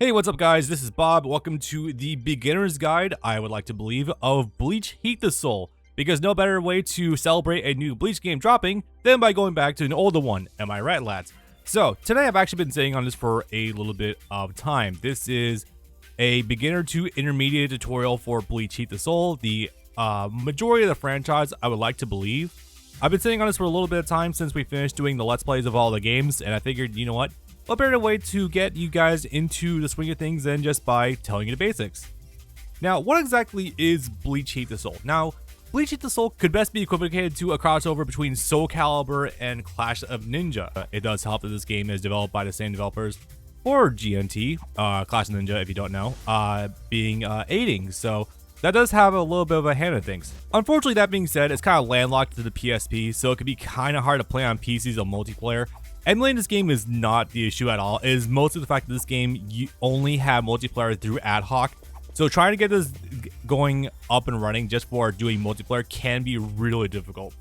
Hey, what's up guys? This is Bob. Welcome to the beginner's guide, I would like to believe, of Bleach Heat the Soul. Because no better way to celebrate a new Bleach game dropping than by going back to an older one. Am I right, lads? So, today I've actually been sitting on this for a little bit of time. This is a beginner to intermediate tutorial for Bleach Heat the Soul, the majority of the franchise, I would like to believe. I've been sitting on this for a little bit of time since we finished doing the Let's Plays of all the games, and I figured, you know what better way to get you guys into the swing of things than just by telling you the basics. Now, what exactly is Bleach Heat the Soul? Now, Bleach Heat the Soul could best be equivocated to a crossover between Soul Calibur and Clash of Ninja. It does help that this game is developed by the same developers for GNT, Clash of Ninja if you don't know, being aiding, so that does have a little bit of a hand in things. Unfortunately, that being said, it's kind of landlocked to the PSP, so it could be kind of hard to play on PCs or multiplayer. Emulating this game is not the issue at all. It is mostly the fact that this game, you only have multiplayer through ad hoc. So trying to get this going up and running just for doing multiplayer can be really difficult.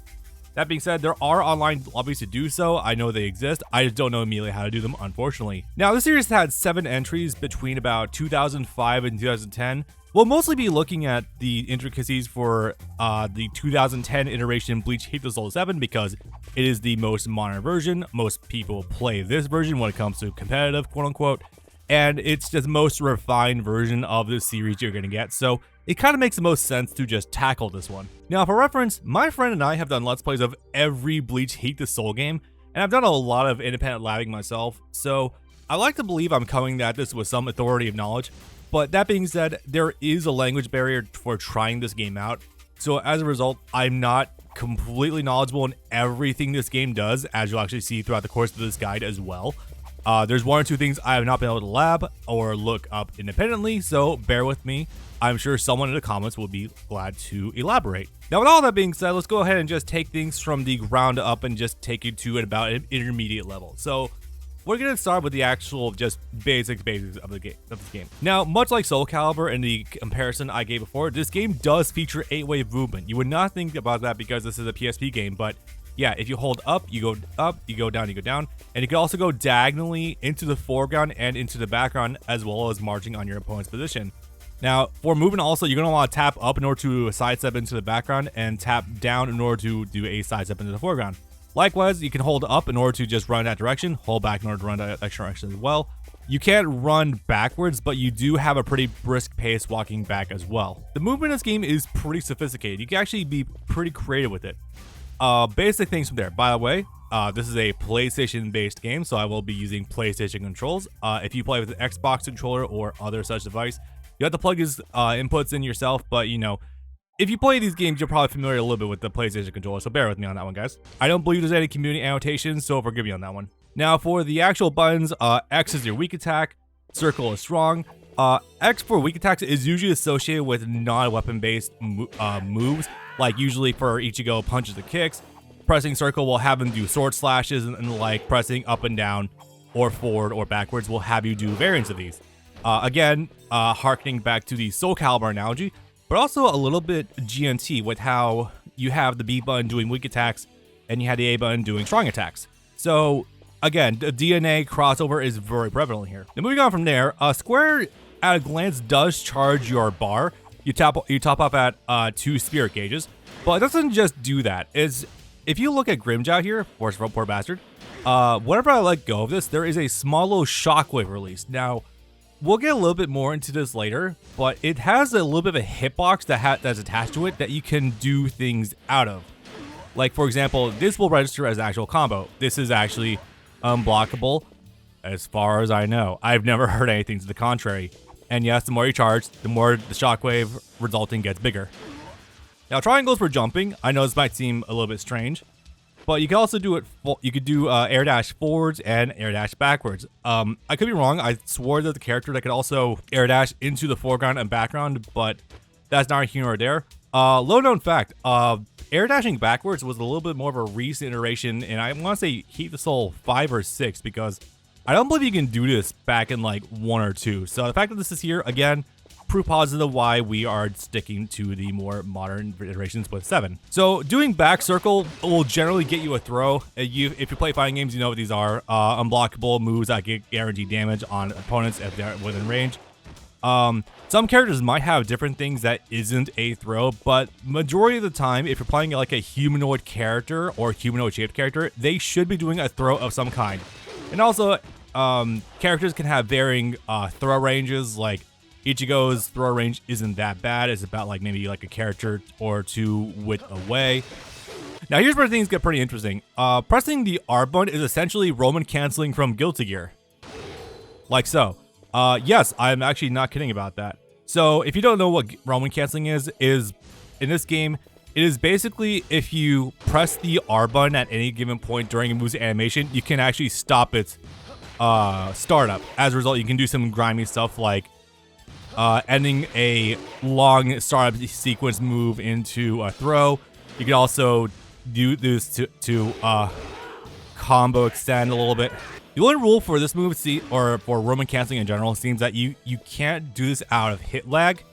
That being said, there are online lobbies to do so. I know they exist. I just don't know immediately how to do them, unfortunately. Now, this series had 7 entries between about 2005 and 2010. We'll mostly be looking at the intricacies for the 2010 iteration Bleach Heat the Soul 7 because it is the most modern version. Most people play this version when it comes to competitive, quote unquote, and it's just the most refined version of the series you're going to get. So it kind of makes the most sense to just tackle this one. Now, for reference, my friend and I have done Let's Plays of every Bleach Heat the Soul game, and I've done a lot of independent labbing myself. So I like to believe I'm coming at this with some authority of knowledge. But that being said, there is a language barrier for trying this game out. So as a result, I'm not completely knowledgeable in everything this game does, as you'll actually see throughout the course of this guide as well. There's 1 or 2 things I have not been able to lab or look up independently, so bear with me. I'm sure someone in the comments will be glad to elaborate. Now, with all that being said, let's go ahead and just take things from the ground up and just take you to about an intermediate level. So we're going to start with the actual just basics of the game. Now, much like Soul Calibur and the comparison I gave before, this game does feature 8-wave movement. You would not think about that because this is a PSP game, but yeah, if you hold up, you go down, you go down, and you can also go diagonally into the foreground and into the background as well as marching on your opponent's position. Now, for movement also, you're going to want to tap up in order to sidestep into the background and tap down in order to do a sidestep into the foreground. Likewise, you can hold up in order to just run that direction, hold back in order to run that direction as well. You can't run backwards, but you do have a pretty brisk pace walking back as well. The movement in this game is pretty sophisticated. You can actually be pretty creative with it. Basic things from there. By the way, this is a PlayStation-based game, so I will be using PlayStation controls. If you play with an Xbox controller or other such device, you have to plug his inputs in yourself, but you know, if you play these games, you're probably familiar a little bit with the PlayStation controller, so bear with me on that one, guys. I don't believe there's any community annotations, so forgive me on that one. Now, for the actual buttons, X is your weak attack, circle is strong. X for weak attacks is usually associated with non-weapon-based moves, like usually for Ichigo punches and kicks. Pressing circle will have him do sword slashes, and like pressing up and down or forward or backwards will have you do variants of these. Again, harkening back to the Soul Calibur analogy, but also a little bit GNT with how you have the B button doing weak attacks and you have the A button doing strong attacks. So again, the DNA crossover is very prevalent here. Now moving on from there, Square at a glance does charge your bar. You top up at 2 spirit gauges, but it doesn't just do that. If you look at Grimjaw here, poor bastard, whenever I let go of this, there is a small little shockwave release. Now, we'll get a little bit more into this later, but it has a little bit of a hitbox that's attached to it that you can do things out of. Like, for example, this will register as an actual combo. This is actually unblockable, as far as I know. I've never heard anything to the contrary. And yes, the more you charge, the more the shockwave resulting gets bigger. Now, triangles for jumping. I know this might seem a little bit strange, but you can also do it. You could do air dash forwards and air dash backwards. I could be wrong. I swore that the character that could also air dash into the foreground and background, but that's not here nor there. Low known fact: air dashing backwards was a little bit more of a recent iteration, and I want to say Heat the Soul 5 or 6 because I don't believe you can do this back in like 1 or 2. So the fact that this is here again, proof positive why we are sticking to the more modern iterations with 7. So doing back circle will generally get you a throw. If you play fighting games, you know what these are. Unblockable moves that get guaranteed damage on opponents if they're within range. Some characters might have different things that isn't a throw, but majority of the time, if you're playing like a humanoid character or humanoid shaped character, they should be doing a throw of some kind. And also, characters can have varying throw ranges. Like Ichigo's throw range isn't that bad. It's about like maybe like a character or two width away. Now here's where things get pretty interesting. Pressing the R button is essentially Roman canceling from Guilty Gear. Like so. Yes, I'm actually not kidding about that. So if you don't know what Roman canceling is in this game, it is basically if you press the R button at any given point during a move's animation, you can actually stop its startup. As a result, you can do some grimy stuff like ending a long startup sequence move into a throw. You can also do this to combo extend a little bit. The only rule for this move, or for Roman canceling in general, seems that you can't do this out of hit lag.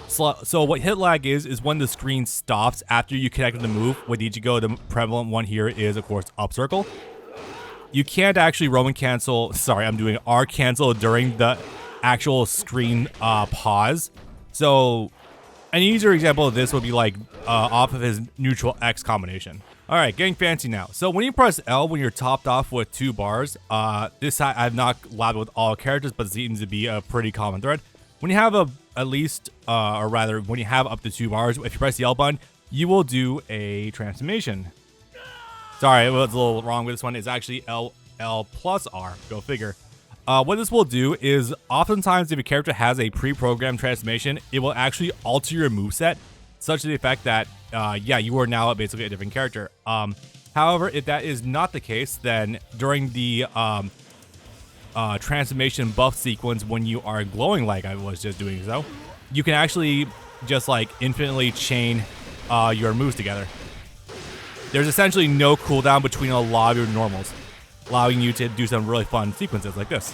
So what hit lag is when the screen stops after you connect the move. With Ichigo, the prevalent one here is, of course, up circle. You can't actually Roman cancel, sorry, I'm doing R cancel during the actual screen pause. So an easier example of this would be like off of his neutral X combination. Alright, getting fancy now. So when you press L when you're topped off with 2 bars, this I've not labbed with all characters, but it seems to be a pretty common thread. When you have or rather, when you have up to 2 bars, if you press the L button, you will do a transformation. Sorry, I was a little wrong with this one. It's actually L plus R. Go figure. What this will do is, oftentimes if a character has a pre-programmed transformation, it will actually alter your moveset, such to the effect that, yeah, you are now basically a different character. However, if that is not the case, then during the transformation buff sequence, when you are glowing like I was just doing so, you can actually just like infinitely chain your moves together. There's essentially no cooldown between a lot of your normals, allowing you to do some really fun sequences like this.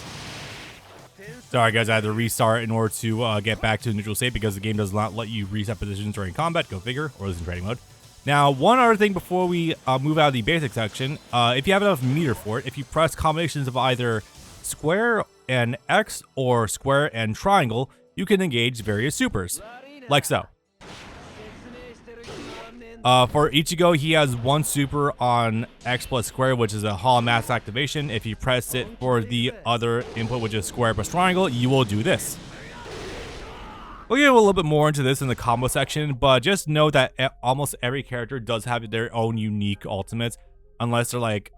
Sorry guys, I had to restart in order to get back to the neutral state because the game does not let you reset positions during combat. Go figure, or is in training mode. Now, one other thing before we move out of the basic section, if you have enough meter for it, if you press combinations of either square and X or square and triangle, you can engage various supers, like so. For Ichigo, he has 1 super on X plus square, which is a Hollow Mass activation. If you press it for the other input, which is square plus triangle, you will do this. We'll get a little bit more into this in the combo section, but just know that almost every character does have their own unique ultimates, unless they're like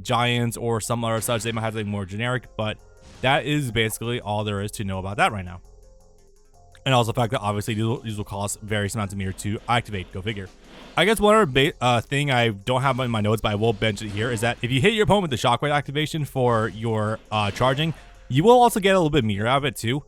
giants or some other such. They might have something more generic, but that is basically all there is to know about that right now. And also the fact that obviously these will cost various amounts of meter to activate. Go figure. I guess one other thing I don't have in my notes, but I will bench it here, is that if you hit your opponent with the shockwave activation for your charging, you will also get a little bit of meter out of it too.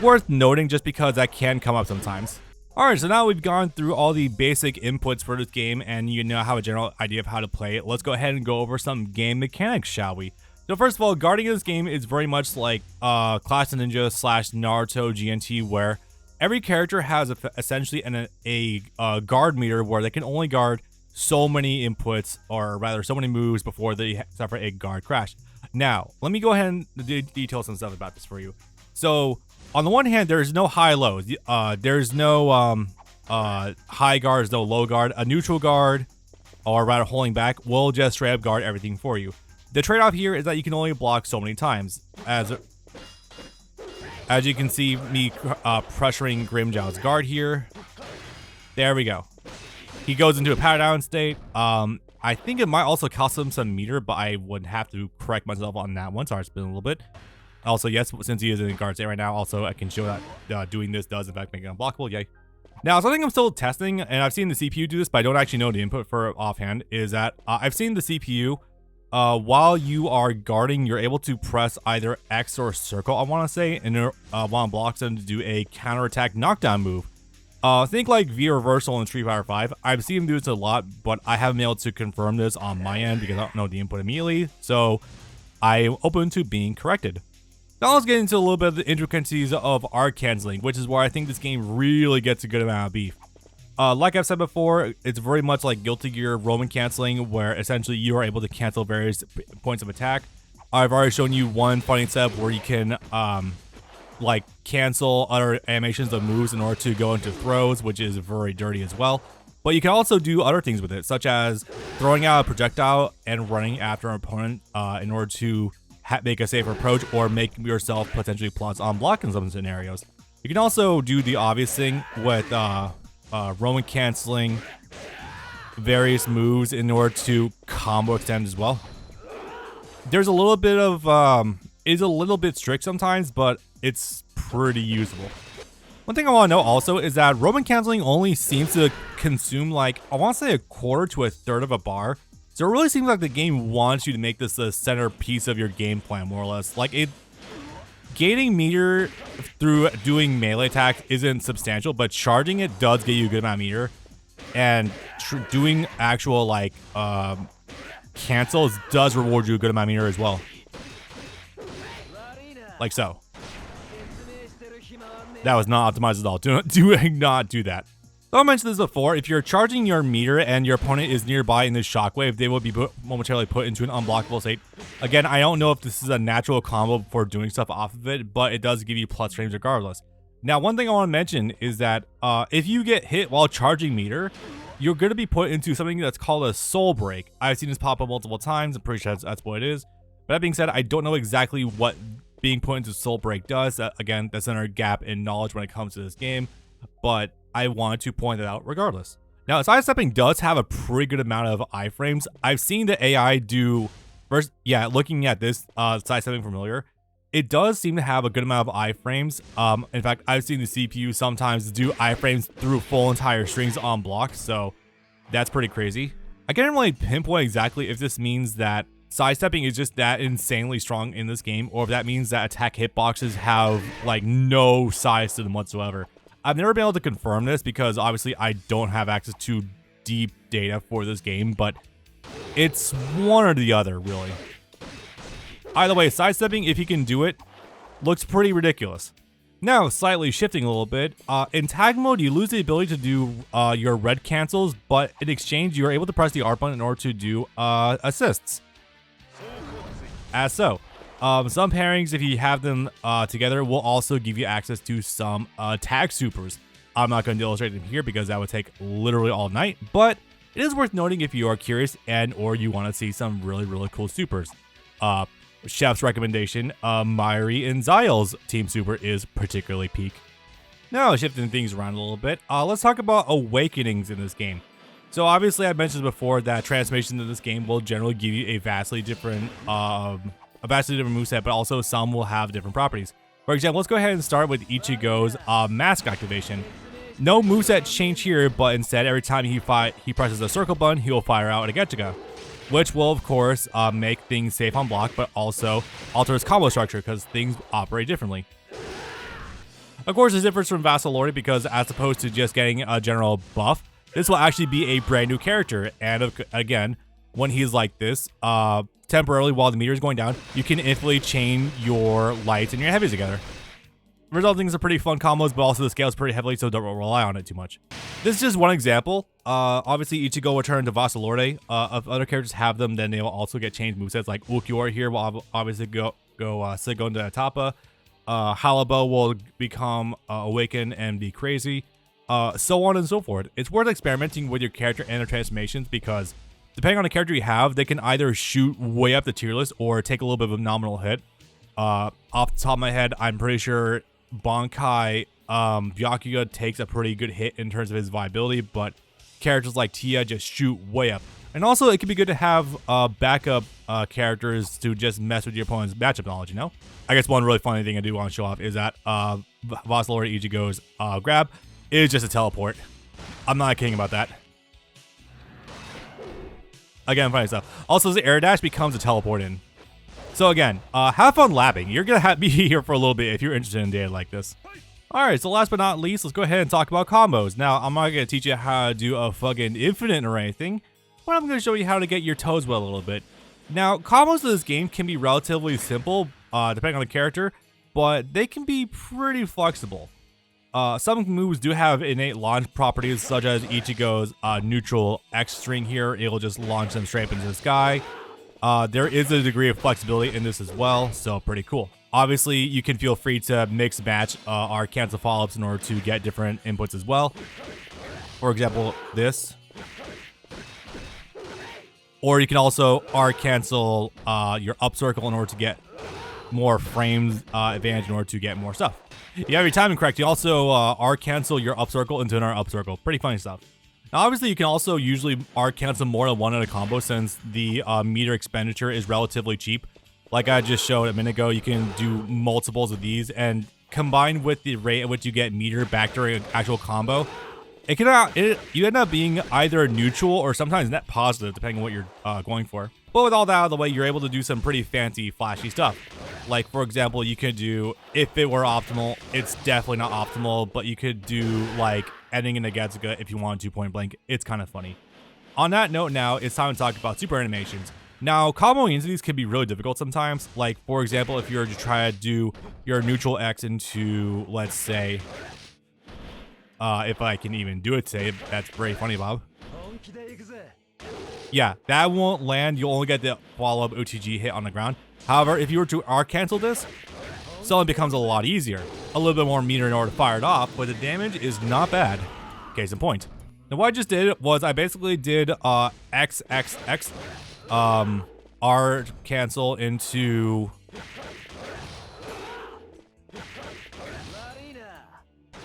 Worth noting just because that can come up sometimes. Alright, so now we've gone through all the basic inputs for this game and you now have a general idea of how to play it. Let's go ahead and go over some game mechanics, shall we? So first of all, guarding this game is very much like Clash of Ninja / Naruto GNT, where every character has essentially a guard meter where they can only guard so many inputs, or rather so many moves before they suffer a guard crash. Now, let me go ahead and detail some stuff about this for you. So, on the one hand, there's no high-lows. There's no high guard, there's no low guard. A neutral guard, or rather holding back, will just straight up guard everything for you. The trade-off here is that you can only block so many times. As you can see me pressuring Grimmjow's guard here. There we go. He goes into a power down state. I think it might also cost him some meter, but I would have to correct myself on that one. Sorry, it's been a little bit. Also, yes, since he is in guard state right now, also I can show that doing this does in fact make it unblockable. Yay. Now, something I'm still testing, and I've seen the CPU do this, but I don't actually know the input for it offhand, is that I've seen the CPU, while you are guarding, you're able to press either X or circle, I want to say, and one blocks them to do a counterattack knockdown move. Think like V reversal in Street Fighter 5. I've seen him do this a lot, but I haven't been able to confirm this on my end because I don't know the input immediately, so I'm open to being corrected. Now let's get into a little bit of the intricacies of arc canceling, which is where I think this game really gets a good amount of beef. Like I've said before, it's very much like Guilty Gear Roman canceling, where essentially you are able to cancel various points of attack. I've already shown you one funny setup where you can like cancel other animations of moves in order to go into throws, which is very dirty as well. But you can also do other things with it, such as throwing out a projectile and running after an opponent in order to make a safer approach or make yourself potentially plus on block in some scenarios. You can also do the obvious thing with Roman canceling various moves in order to combo extend as well. There's a little bit of is a little bit strict sometimes, but it's pretty usable. One thing I want to know also is that Roman canceling only seems to consume like, I want to say, a quarter to a third of a bar. So it really seems like the game wants you to make this the centerpiece of your game plan, more or less. Like, gaining meter through doing melee attacks isn't substantial, but charging it does get you a good amount of meter. And doing actual like cancels does reward you a good amount of meter as well. Like so. That was not optimized at all. Do not do that. So I mentioned this before. If you're charging your meter and your opponent is nearby in this shockwave, they will be momentarily put into an unblockable state. Again, I don't know if this is a natural combo for doing stuff off of it, but it does give you plus frames regardless. Now, one thing I want to mention is that if you get hit while charging meter, you're going to be put into something that's called a soul break. I've seen this pop up multiple times. I'm pretty sure that's what it is. But that being said, I don't know exactly what being put into soul break does. Again, that's another gap in knowledge when it comes to this game, but I wanted to point it out regardless. Now, sidestepping does have a pretty good amount of iframes. I've seen the AI do first, yeah, looking at this sidestepping familiar, it does seem to have a good amount of iframes. In fact, I've seen the CPU sometimes do iframes through full entire strings on block, so that's pretty crazy. I can't really pinpoint exactly if this means that sidestepping is just that insanely strong in this game, or if that means that attack hitboxes have like no size to them whatsoever. I've never been able to confirm this because obviously I don't have access to deep data for this game, but it's one or the other, really. Either way, sidestepping, if you can do it, looks pretty ridiculous. Now, slightly shifting a little bit, in tag mode, you lose the ability to do your red cancels, but in exchange, you're able to press the R button in order to do assists. As so. Some pairings, if you have them together, will also give you access to some tag supers. I'm not going to illustrate them here because that would take literally all night, but it is worth noting if you are curious and or you want to see some really cool supers. Chef's recommendation, Myri and Zyle's team super is particularly peak. Now, shifting things around a little bit, let's talk about awakenings in this game. So obviously I mentioned before that transformations in this game will generally give you a vastly different moveset, but also some will have different properties. For example, let's go ahead and start with Ichigo's mask activation. No moveset change here, but instead every time he presses a circle button, he will fire out a Getchiga, which will of course make things safe on block, but also alter his combo structure because things operate differently. Of course, it differs from Vassalordi because as opposed to just getting a general buff, this will actually be a brand new character, and again, when he's like this, temporarily while the meter is going down, you can infinitely chain your lights and your heavies together. The resulting are pretty fun combos, but also the scale is pretty heavily, so don't rely on it too much. This is just one example. Obviously, Ichigo will turn to Vassalordi. If other characters have them, then they will also get changed movesets, like Ulquiorra here will obviously go Sigo into Atapa. Halabo will become Awaken and be crazy. So on and so forth. It's worth experimenting with your character and their transformations because depending on the character you have, they can either shoot way up the tier list or take a little bit of a nominal hit. Off the top of my head, I'm pretty sure Bankai Byakuya takes a pretty good hit in terms of his viability, but characters like Tia just shoot way up. And also, it can be good to have backup characters to just mess with your opponent's matchup knowledge, you know? I guess one really funny thing I do want to show off is that Vassalordi Ichigo's grab is just a teleport. I'm not kidding about that. Again, funny stuff. Also, the air dash becomes a teleport in. So again, have fun labbing. You're going to be here for a little bit if you're interested in data like this. Alright, so last but not least, let's go ahead and talk about combos. Now, I'm not going to teach you how to do a fucking infinite or anything, but I'm going to show you how to get your toes wet a little bit. Now, combos in this game can be relatively simple, depending on the character, but they can be pretty flexible. Some moves do have innate launch properties, such as Ichigo's neutral X string here. It'll just launch them straight up into the sky. There is a degree of flexibility in this as well, so pretty cool. Obviously, you can feel free to mix match our cancel follow-ups in order to get different inputs as well. For example, this. Or you can also cancel your up circle in order to get more frames advantage in order to get more stuff. You have your timing correct. You also cancel your up circle into another up circle. Pretty funny stuff. Now, obviously, you can also usually cancel more than one in a combo since the meter expenditure is relatively cheap. Like I just showed a minute ago, you can do multiples of these, and combined with the rate at which you get meter back during an actual combo, you end up being either neutral or sometimes net positive, depending on what you're going for. But with all that out of the way, you're able to do some pretty fancy, flashy stuff. Like, for example, you could do, if it were optimal, it's definitely not optimal, but you could do, like, ending in a Getsuga if you wanted to point blank. It's kind of funny. On that note now, it's time to talk about super animations. Now, comboing into these can be really difficult sometimes. Like, for example, if you were to try to do your neutral X into, let's say, if I can even do it today, that's very funny, Bob. Yeah, that won't land. You'll only get the follow-up OTG hit on the ground. However, if you were to cancel this, suddenly becomes a lot easier. A little bit more meter in order to fire it off, but the damage is not bad. Case in point. Now, what I just did was I basically did XXX R cancel into...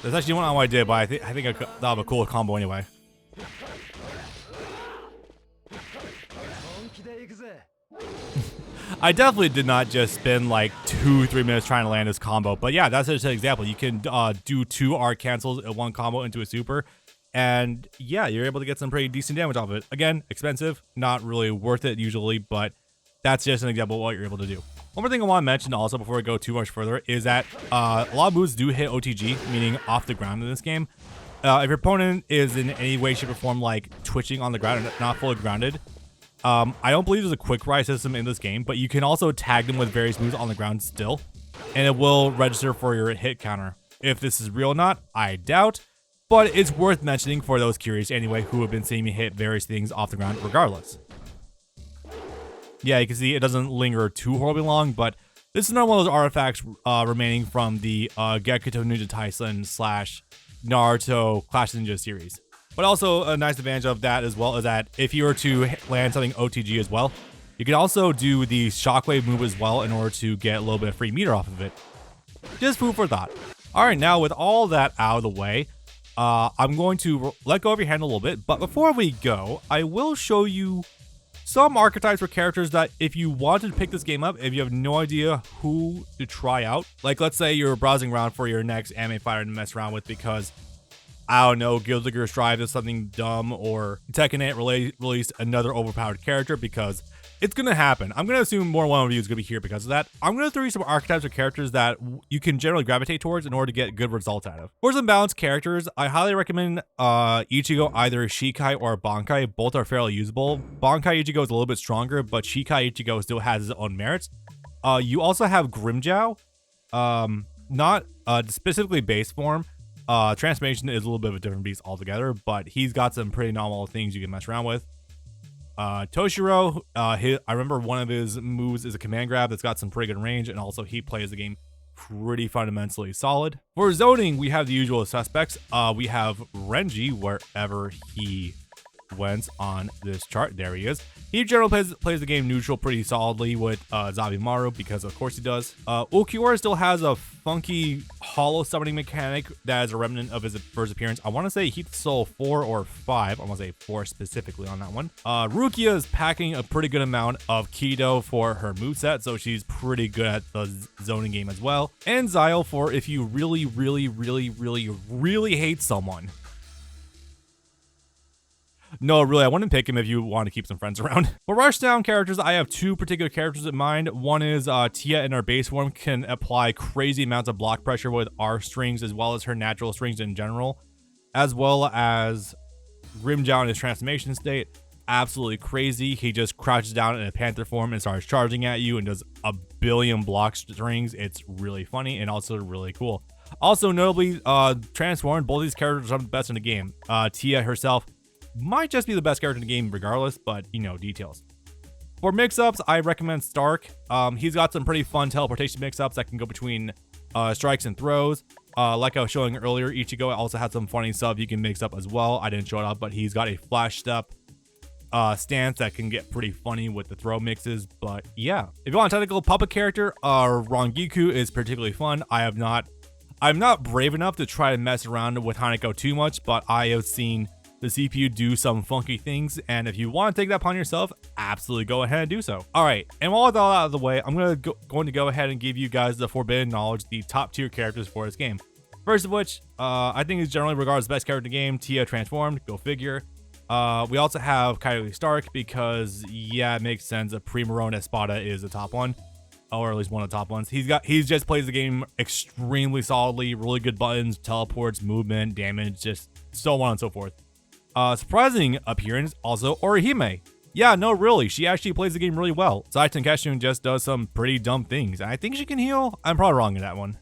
There's actually one on what I did, but I think I thought of a cool combo anyway. I definitely did not just spend like 2-3 minutes trying to land this combo, but yeah, that's just an example. You can do 2 R cancels in one combo into a super, and yeah, you're able to get some pretty decent damage off of it. Again, expensive, not really worth it usually, but that's just an example of what you're able to do. One more thing I want to mention also before we go too much further is that a lot of moves do hit OTG, meaning off the ground in this game. If your opponent is in any way, shape, or form like twitching on the ground and not fully grounded, I don't believe there's a quick rise system in this game, but you can also tag them with various moves on the ground still, and it will register for your hit counter. If this is real or not, I doubt, but it's worth mentioning for those curious anyway who have been seeing me hit various things off the ground regardless. Yeah, you can see it doesn't linger too horribly long, but this is another one of those artifacts remaining from the Gekito Ninja Taisen / Naruto Clash of Ninja series. But also a nice advantage of that as well is that if you were to land something OTG as well, you can also do the shockwave move as well in order to get a little bit of free meter off of it. Just food for thought. All right, now with all that out of the way, I'm going to let go of your hand a little bit. But before we go, I will show you some archetypes for characters that if you wanted to pick this game up, if you have no idea who to try out, like let's say you're browsing around for your next anime fighter to mess around with because, I don't know, Guild Leaguer's Drive is something dumb, or Tekken 8 released another overpowered character, because it's going to happen. I'm going to assume more one of you is going to be here because of that. I'm going to throw you some archetypes of characters that you can generally gravitate towards in order to get good results out of. For some balanced characters, I highly recommend Ichigo, either Shikai or Bankai. Both are fairly usable. Bankai Ichigo is a little bit stronger, but Shikai Ichigo still has his own merits. You also have Grimmjow, not specifically base form. Transformation is a little bit of a different beast altogether, but he's got some pretty nominal things you can mess around with. Toshiro, I remember one of his moves is a command grab that's got some pretty good range, and also he plays the game pretty fundamentally solid. For zoning, we have the usual suspects. We have Renji, wherever he went on this chart. There he is. He generally plays the game neutral pretty solidly with Zabimaru, because of course he does. Ulquiorra still has a funky hollow summoning mechanic that is a remnant of his first appearance. I want to say Heat Soul 4 or 5. I want to say 4 specifically on that one. Rukia is packing a pretty good amount of Kido for her moveset, so she's pretty good at the zoning game as well. And Zyle for if you really hate someone. No, really, I wouldn't pick him if you want to keep some friends around. For rushdown characters, I have 2 particular characters in mind. One is Tia in her base form can apply crazy amounts of block pressure with R strings as well as her natural strings in general, as well as Grimmjow in his transformation state. absolutely crazy. He just crouches down in a panther form and starts charging at you and does a billion block strings. It's really funny and also really cool. Also notably, transformed, both these characters are the best in the game. Tia herself might just be the best character in the game regardless, but you know, details. For mix-ups, I recommend Stark. He's got some pretty fun teleportation mix-ups that can go between strikes and throws. Like I was showing earlier, Ichigo also has some funny stuff you can mix up as well. I didn't show it up, but he's got a flash step stance that can get pretty funny with the throw mixes. But yeah, if you want a technical puppet character, Rangiku is particularly fun. I'm not brave enough to try to mess around with Hanako too much, but I have seen the CPU do some funky things, and if you want to take that upon yourself, absolutely go ahead and do so. All right, and while it's all out of the way, I'm going to go ahead and give you guys the forbidden knowledge, the top tier characters for this game. First of which, I think is generally regarded as the best character in the game, Tia transformed, go figure. We also have Kylie Stark because, yeah, it makes sense. A Primarone Espada is the top one, or at least one of the top ones. He's just plays the game extremely solidly, really good buttons, teleports, movement, damage, just so on and so forth. Surprising appearance, also Orihime. Yeah, no, really, she actually plays the game really well. Sai Tenkeshun just does some pretty dumb things, and I think she can heal. I'm probably wrong in that one.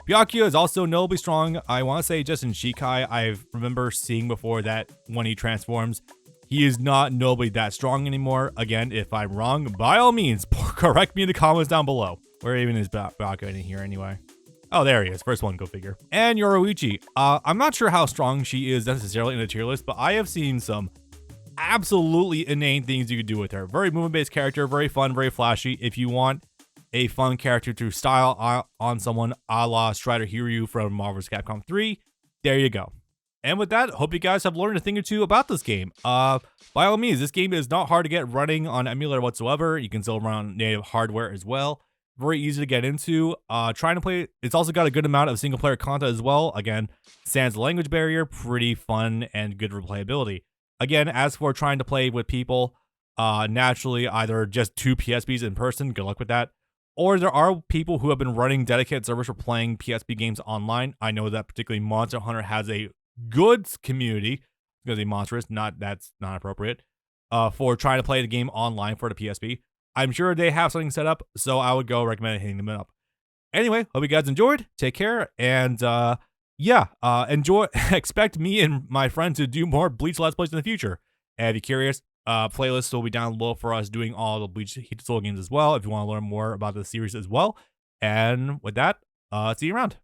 Byakuya is also notably strong. I want to say just in Shikai, I remember seeing before that when he transforms, he is not notably that strong anymore. Again, if I'm wrong, by all means, correct me in the comments down below. Where even is Byakuya in here anyway? Oh, there he is. First one, go figure. And Yoruichi. I'm not sure how strong she is necessarily in the tier list, but I have seen some absolutely inane things you could do with her. Very movement-based character, very fun, very flashy. If you want a fun character to style on someone a la Strider Hiryu from Marvel vs. Capcom 3, there you go. And with that, hope you guys have learned a thing or two about this game. By all means, this game is not hard to get running on emulator whatsoever. You can still run on native hardware as well. Very easy to get into. Trying to play, it's also got a good amount of single player content as well. Again, sans the language barrier, pretty fun and good replayability. Again, as for trying to play with people, naturally either just 2 PSPs in person, good luck with that. Or there are people who have been running dedicated servers for playing PSP games online. I know that particularly Monster Hunter has a good community, because a monstrous, that's not appropriate, for trying to play the game online for the PSP. I'm sure they have something set up, so I would go recommend hitting them up. Anyway, hope you guys enjoyed. Take care, and enjoy. Expect me and my friend to do more Bleach Let's Plays in the future. And if you're curious, playlists will be down below for us doing all the Bleach Heat the Soul games as well, if you want to learn more about the series as well. And with that, see you around.